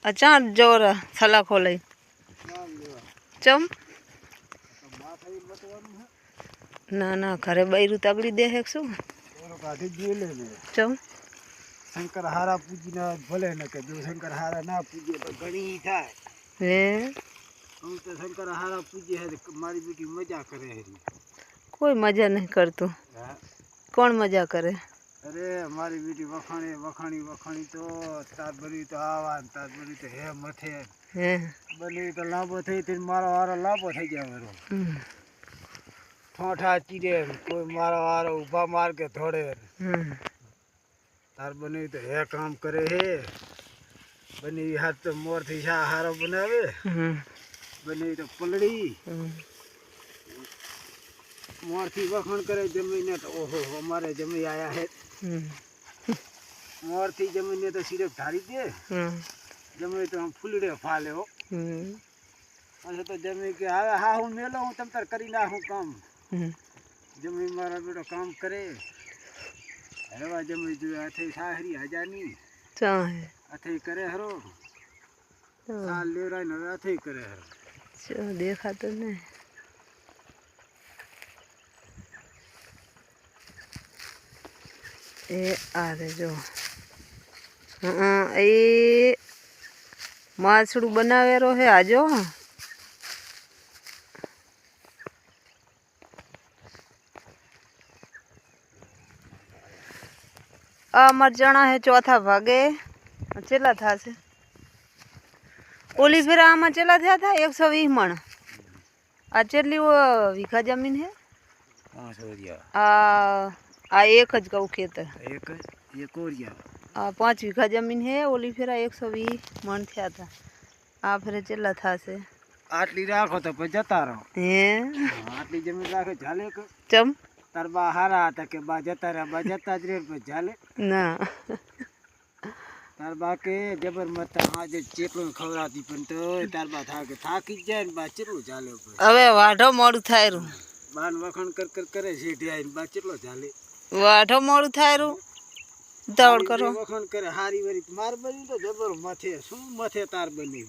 अच्छा जोर सला खोले चम ना ना घरे बैरू तगड़ी दे है शू चम शंकर हारा पूजी ना भले न के जो शंकर हारा ना पूजे तो घणी थाय हे हम तो शंकर हारा पूजे है तो मारी बेटी मजा करे है कोई मजा नहीं करतो कौन मजा करे अरे हमारी बेटी वखाणी वखाणी वखाणी तो तार बरी तो आवा तार बरी तो हे मथे हे बनी तो लांबो થઈ તે મારો વારો લાંબો થઈ જાય વરો ઠોઠા ચીડે કોઈ મારો વારો ઊભા માર કે થોડે તાર બની તો હે કામ કરે હે બની હાથ તો મોર થી શા હારો બનાવે બની તો પલડી मोर थी वखण करे जमीन ने तो ओहो हमारे जमी आया है मोर थी जमीन ने तो सिर्फ धारी दे जमी तो हम फूलड़े फाले हो अच्छा तो जमी के हा हूँ मेलो हूँ तम तर करी ना हूँ काम जमी मारा बेटो काम करे हवा जमी जो अथे साहरी हजानी अथे करे हरो साल ले रहा न अथे करे हरो देखा तो नहीं ए आ रे जो ए माछड़ू बनावेरो है आजो अमर चना है चौथा भागे चेला था से ओली फिर आमा चेला था 120 मण आ चेटली वो वीघा जमीन है 500 आ एक ज कहू खेतर एक ओरिया 5 वीघा जमीन है ओली फिर 120 मण थया था आ फिर चेला था से आटली राखो तो पे जता रहो हे आटली जमीन राखे झाले के चम तार बा हारा था के बा जता रे बा जता ज रे पे झाले ना तार बा के जबर मत आज चेपलो खवराती पण तो तार बा था के थाकी जाय बा चेटलो झाले હવે વાઢો મોડું થાય રૂ બાન વખણ कर कर करे सेठी आइन बा चेटलो झाले વાઢો મોડું થાય રૂ દોડ કરો વખણ કરે હારી વરી માર બની તો જબર મથે શું મથે તાર બની